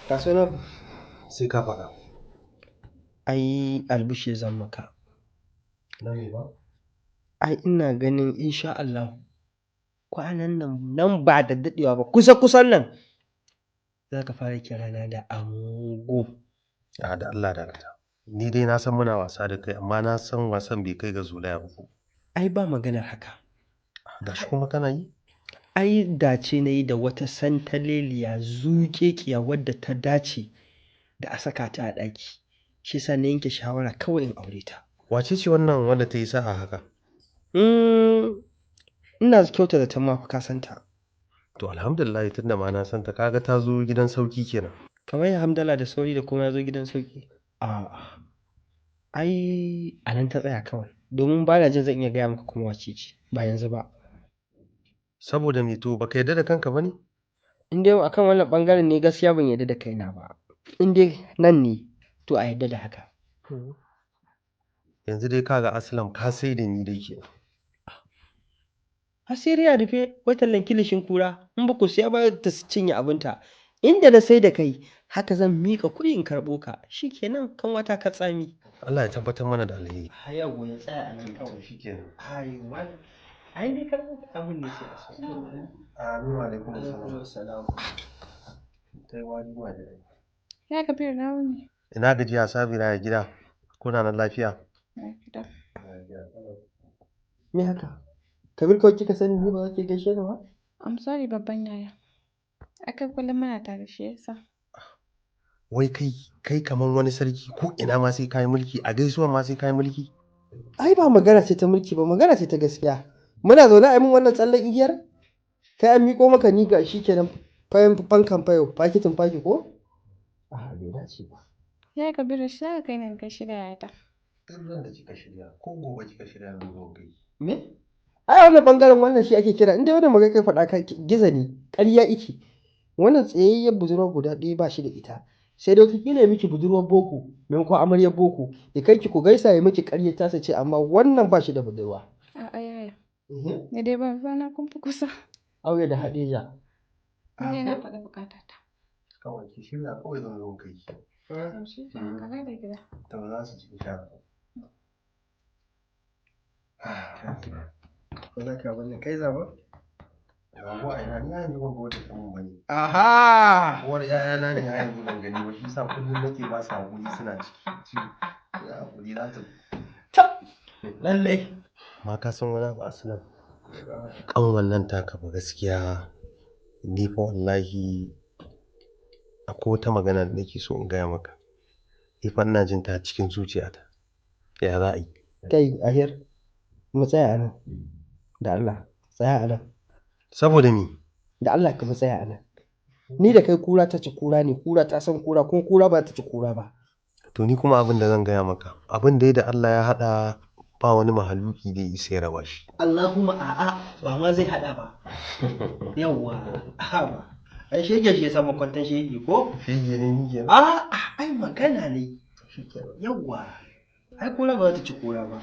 Kasuwa sai ka faɗa. ai albishi zan maka. Na me ba? Ai ina ganin insha Allah kwanan nan ba da daɗewa ba kusan nan za ka fara kirana da ango. A da Allah da rata. Ni dai na san muna wasa da kai amma na san wasan bai kai ga zolaya ba ko. Ai ba maganar haka. Gashi kuma kana yi? Ai dace na yi da wata santaleliya zuƙeƙiya wadda ta dace da a saka ta a ɗaki. Shi sa na yanke shawara kawai in aure ta. Wace ce wannan wanda ta yi sa'a haka? Ina kyauta da ta ma ka san ta. To alhamdulillah tunda ma na san ta kaga ta zo gidan sauki kenan. Kamar ya hamdala da sauri da kuma ya zo gidan sauki. A'a. Ai a nan ta tsaya kawai. Domin ba na jin zan iya gaya maka kuma wace ce ba yanzu ba. Saboda me to baka yarda da kanka bane? In dai akan wannan ɓangaren ne gaskiya ban yarda da kaina ba. In dai nan ne to a yarda da haka. Yanzu dai kaga Aslam ka sai da ni dai kenan. Asiri a rufe watan kilishin kura in ba ku siya ba ta cinye abinta. Inda na sai da kai haka zan miƙa kuɗi in karɓo ka. Shi kenan kan wata ka tsami. Allah ya tabbatar mana da alheri. Haya ya tsaya a nan kawai. Shi kenan. Ai wani. Ai dai karɓo abin ne sai a so. Amin wa alaikum salam. Tai wani wa da rai. Ya Kabir na wuni. Ina gajiya Sabira ya gida. Kuna nan lafiya? Na gida. Me haka? Kabir kawai kika sani ni ba za ki gaishe da ba? I'm sorry babban yaya. Aka kullum muna tare shi yasa. Wai kai kaman wani sarki ko ina ma sai kayi mulki a gaisuwa ma sai kayi mulki. Ai ba magana ce ta mulki ba magana ce ta gaskiya. Muna zaune a yi min wannan tsallen igiyar? Kai an miƙo maka ni ga shi kenan fankan fayo fakitin faki ko? A bai dace ba. Ya Kabir shi zaka kai nan kai shirya yata. Duk ran da kika shirya ko gobe kika shirya zan zo kai. Me? Ai wannan bangaren wannan shi ake kira inda wannan magana kai faɗa ka giza ne ƙarya iki. Wannan tsayayyar budurwar guda ɗaya ba shi da ita. Sai dai wataƙila ya miki budurwar boko maimakon amaryar boko ya kai ki ku gaisa ya miki ƙarya ta ce amma wannan ba shi da budurwa. A'a yaya. Ni dai ba na kun fi kusa. Aure da Hadeja. Ni na faɗa bukatata. Kawai ki shirya kawai zan zo kai. Shi ke ka da gida. To za su ci sha. Ba za ka bane kai zaba? Yawon a ina ni yanzu ban gode kan bane. Aha! Uwar ƴaƴana ne yanzu ban gani ba shi sa kullum nake ba su hakuri suna ciki. Ya hakuri za ta. Lallai. Ma ka san wani abu Aslam. Kan wannan taka ba gaskiya ni fa wallahi akwai wata magana da nake so in gaya maka. Ni fa ina jin ta cikin zuciyata. Ya za a yi? Kai ahir mu tsaya a nan. Da Allah tsaya a nan. Saboda me? Da Allah ka mu tsaya a nan. Ni da kai kura ta ci kura ne kura ta san kura kuma kura ba ta ci kura ba. To ni kuma abin da zan gaya maka abin dai da Allah ya haɗa ba wani mahaluki da isa ya raba shi. Allahumma a'a ba ma zai haɗa ba. Yawwa a'a ba. Ai shege shi ya samu kwantan shege ko? Shege ne ni kenan. A'a ai magana ne. Yawwa. Ai kura ba za ta ci kura ba.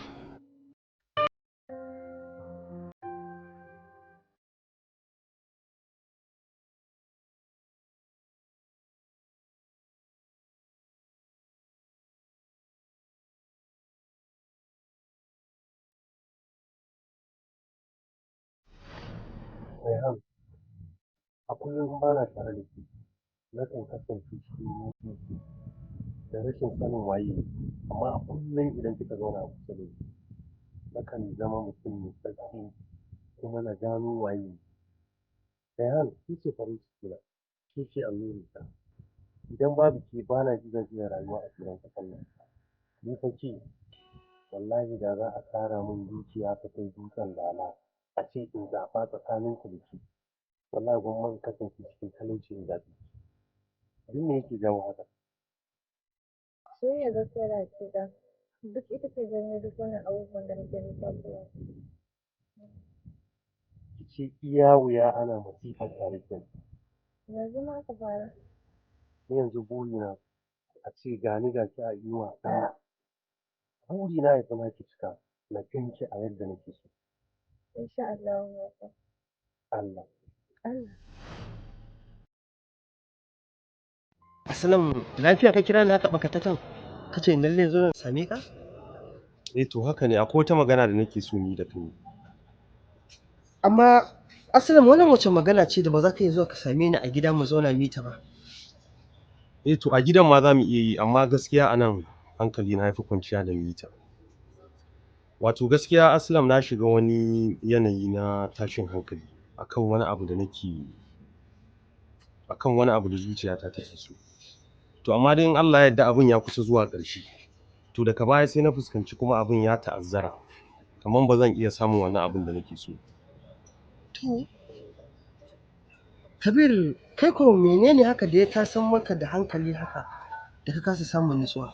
A kullum ba na tare da ke, na kan kasance cikin mutunci da rashin sanin waye, amma a kullum idan kika zauna a kusa da ni, na kan zama mutum mai tsarki kuma na gano waye. Rayhan, ki ce farin ciki na, ki ce annurina. Idan babu ke ba na ji zan iya rayuwa a cikin ƙasar nan. Ni fa ke, wallahi da za a tara min dukiya ta kai dutsen dala, a ce in zaɓa tsakanin ku da ke. Wallahi gwamma in kasance cikin talauci in zaɓe ki. Duk me yake jawo haka? Soyayya gaskiya da hakika duk ita ce janyo duk wannan abubuwan da nake lissafowa. Ki ce iya wuya ana masifar tare kenan. Yanzu ma aka fara. Ni yanzu burina a ce ga ni ga ki a inuwa ɗaya. Burina ya zama ki cika na gan ki a yadda nake so. Insha Allah ya sa. Allah. Allah. Asalan lafiya ka kira ni haka bakatatan? Kace in lalle zo na same ka? To haka ne, akwai wata magana da nake so ni da kai. Amma asalin wannan wace magana ce da ba za ka iya zuwa ka same ni a gida mu zauna mu yi ta ba? To a gidan ma za mu iya yi, amma gaskiya a nan hankali na yafi kwanciya da mu yi ta. Wato gaskiya Aslam na shiga wani yanayi na tashin hankali akan wani abu da zuciyata take so. To amma dai in Allah ya yarda abin ya kusa zuwa ƙarshe. To daga baya sai na fuskanci kuma abin ya ta'azzara. Kaman ba zan iya samun wannan abin da nake so. To, Kabir, kai ko menene haka da ya tasan maka da hankali haka da ka kasa samun nutsuwa?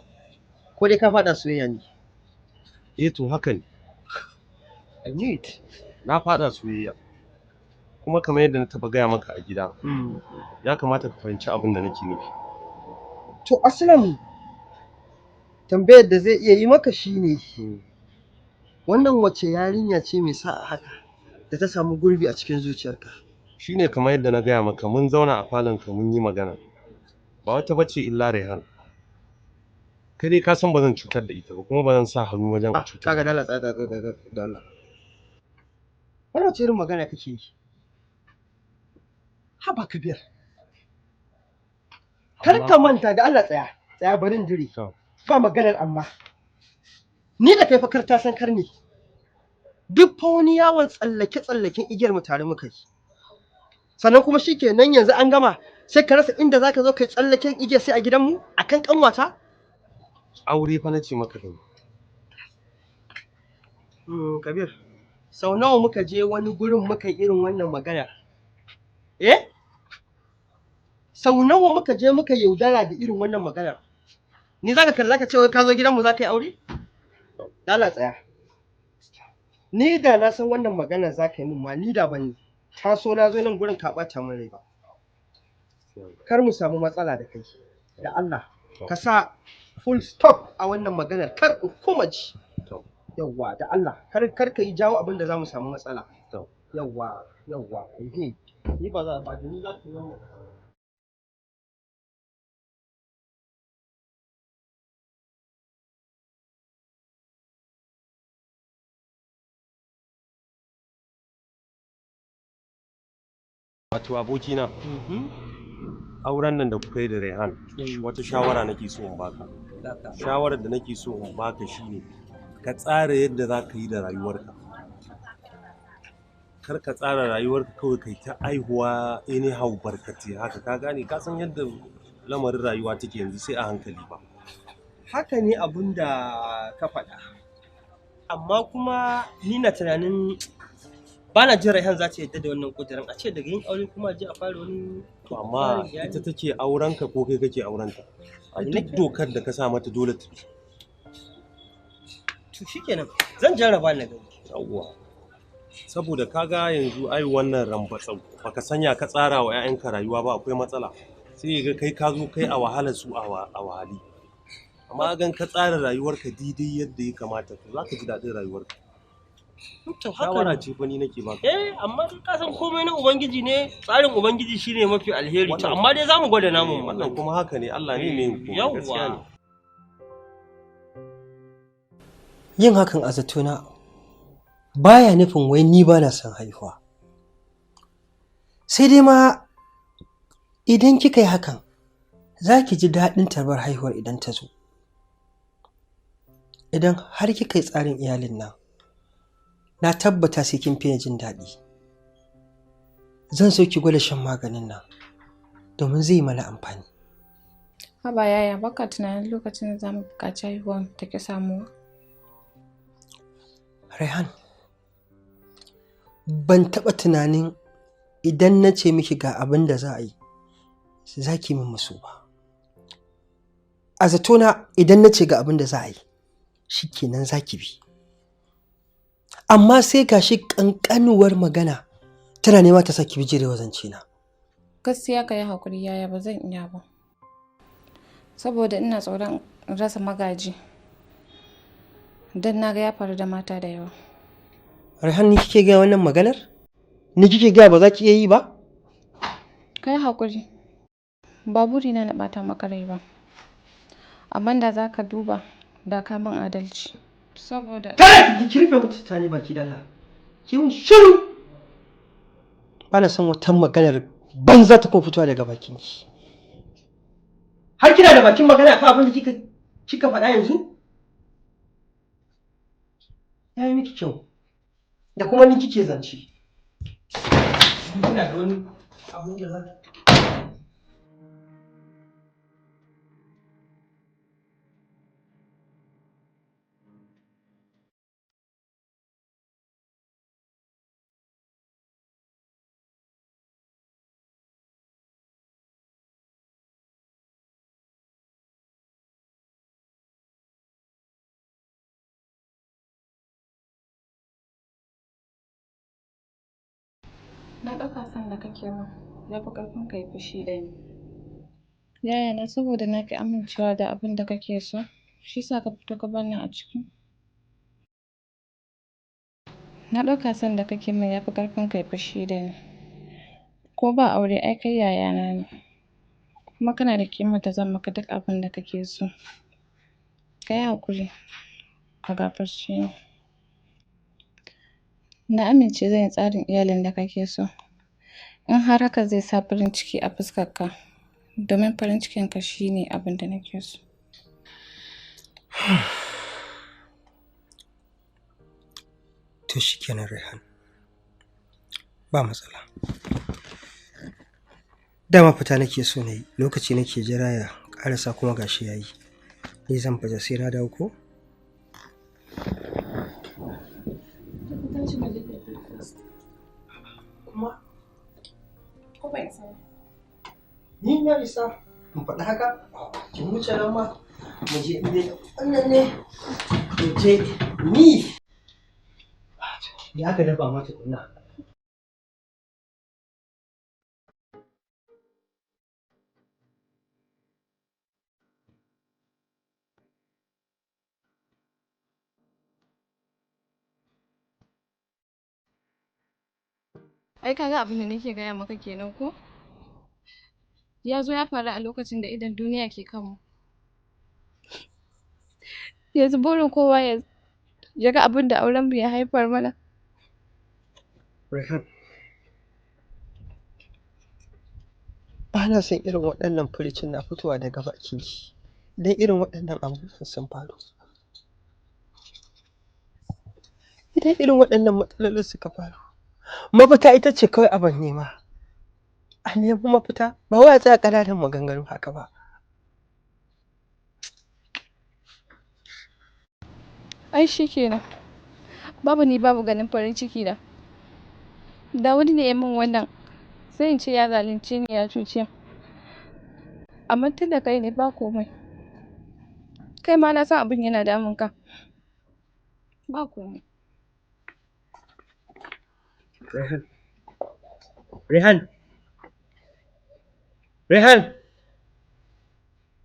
Ko dai ka faɗa soyayya ne? To haka ne, I knew it. na faɗa soyayya. Kuma kamar yadda na taɓa gaya maka a gida, ya kamata ka fahimci abin da nake nufi. To Aslam, tambayar da zai iya yi maka shine, wannan wace yarinya ce mai sa'a haka da ta samu gurbi a cikin zuciyarka? Shine kamar yadda na gaya maka, mun zauna a falonka mun yi magana. Ba wata bace illa Raihan. Kai dai ka san ba zan cutar da ita ba, kuma ba zan sa hannu wajen a cutar. Kaga dala tsaya da Allah. Wannan wace irin magana kake yi? Haba Kabir. Kar ka manta da Allah tsaya barin jiri. Ba maganar amma. Ni da kai fa kar ta san kar ne. Duk fa wani yawon tsallake-tsallaken igiyar mu tare muka yi. Sannan kuma shikenan yanzu an gama sai ka rasa inda zaka zo kai tsallaken igiyar sai a gidanmu akan kanwata? Aure fa nace maka da. Kabir, sau nawa muka je wani gurin muka yi irin wannan magana? Sau nawa muka je muka yaudara da irin wannan magana? Ni zaka kalla ka ce wai ka zo gidanmu za ka yi aure? Dala tsaya. Ni da na san wannan magana za ka yi min ma ni da ban taso na zo nan gurin ka ɓata min rai ba. Kar mu samu matsala da kai. Da Allah ka sa full stop a wannan maganar kar in kuma ji. Yawwa da Allah kar ka yi jawo abin da za mu samu matsala. Yawwa. Ni ba za ba da ni za ka yi wannan. Wato abokina, auren nan da kuka yi da Raihan, wata shawara nake so in baka. Shawarar da nake so in baka shine ka tsara yadda za ka yi da rayuwarka. Kar ka tsara rayuwarka kawai kai ta aihuwa anyhow barkate haka, ka gane, ka san yadda lamarin rayuwa take yanzu sai a hankali ba. Haka ne abun da ka faɗa. Amma kuma ni na tunanin ba na jin Raihan za ta yadda da wannan ƙudurin a ce daga yin aure kuma je a fara wani. To amma ita take aurenka ko kai kake aurenta? A duk dokar da ka sa mata dole ta bi. To shikenan zan jarraba na gani. Yawwa. Saboda kaga yanzu ai wannan rambatsau baka sanya ka tsara wa 'ya'yanka rayuwa ba akwai matsala. Sai ga kai ka zo kai a wahalar su a wahali. Amma gan ka tsara rayuwarka daidai yadda ya kamata to za ka ji daɗin rayuwarka. To haka shawara ce fa ni nake baka. Amma ka san komai na ubangiji ne, tsarin ubangiji shine mafi alheri. To amma dai zamu gwada namu. Wannan kuma haka ne, Allah ne mai yin komai, gaskiya ne. Yin hakan a zatona baya nufin wai ni ba na son haihuwa. Sai dai ma idan kika yi hakan za ki ji daɗin tarbar haihuwar idan ta zo. Idan har kika yi tsarin iyalin nan, na tabbata sai kin fiye jin daɗi. Zan so ki gwada shan maganin nan domin zai mana amfani. Haba yaya baka tunanin lokacin da za mu buƙaci haihuwan take samuwa? Raihan, ban taɓa tunanin idan na ce miki ga abin da za a yi, za ki min musu ba. A zatona idan na ce ga abin da za a yi, shi kenan za ki bi. Amma sai gashi ƙanƙanuwar magana tana nema ta saki bijirewa zance na. Gaskiya ka yi haƙuri yaya ba zan iya ba. Saboda ina tsoron rasa magaji. Don na ga ya faru da mata da yawa. Raihan, ni kike gaya wannan maganar? Ni kike gaya ba za ki iya yi ba? Ka yi haƙuri. ba burina na ɓata maka rai ba. Amma da za ka duba da ka min adalci. Saboda ki rufe mutu ta ne baki dala. Ki mun shiru. Ba na son wata maganar banza ta kuma fitowa daga bakinki. Har kina da bakin magana akan abin da kika faɗa yanzu? Ya yi miki kyau. Da kuma ni kike zance. Kina da wani abin da za na ɗauka san da kake min ya fi ƙarfin ka yi fushi da ni. Yaya na saboda na fi amincewa da abin da kake so, shi sa ka fito ka bar ni a ciki. Na ɗauka san da kake min ya fi ƙarfin ka yi fushi da ni. Ko ba aure ai kai yayana ne. Kuma kana da ƙimar da zan maka duk abin da kake so. Ka yi haƙuri ka gafarce ni. Na amince zan yi tsarin iyalin da kake so. In har haka zai sa farin ciki a fuskarka, domin farin cikinka shi ne abin da nake so. To shi kenan Rehan. Ba matsala. Dama fita nake so na yi, lokaci nake jira ya ƙarasa kuma gashi ya yi. Ni zan fita sai na dawo ko? Kuma? Ko ba isa ba? Ni na isa. In faɗi haka? Ki wuce nan ma. Mu je inda wannan ne. Mu je ni. Ya ka dafa mata kunna. Ai kaga abin da nake gaya maka kenan ko? Ya zo ya faru a lokacin da idon duniya ke kanmu. Yanzu burin kowa ya ga abin da aurenmu ya haifar mana. Rehan. Ba na son irin waɗannan furicin na fitowa daga bakinki. Dan irin waɗannan abubuwan sun faru. Idan irin waɗannan matsalolin suka faru, mafita ita ce kawai abin nema. A nemi mafita ba wai a tsaya ƙananan maganganu haka ba. Ai shi kenan. Babu ni babu ganin farin ciki na. Da wani ne ya min wannan sai in ce ya zalunce ni ya cuce ni. Amma tun da kai ne ba komai. Kai ma na san abin yana damun ka. Ba komai. Rehan. Rehan. Rehan.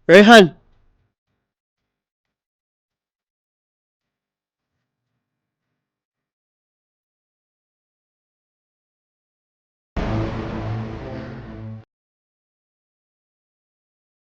Rehan.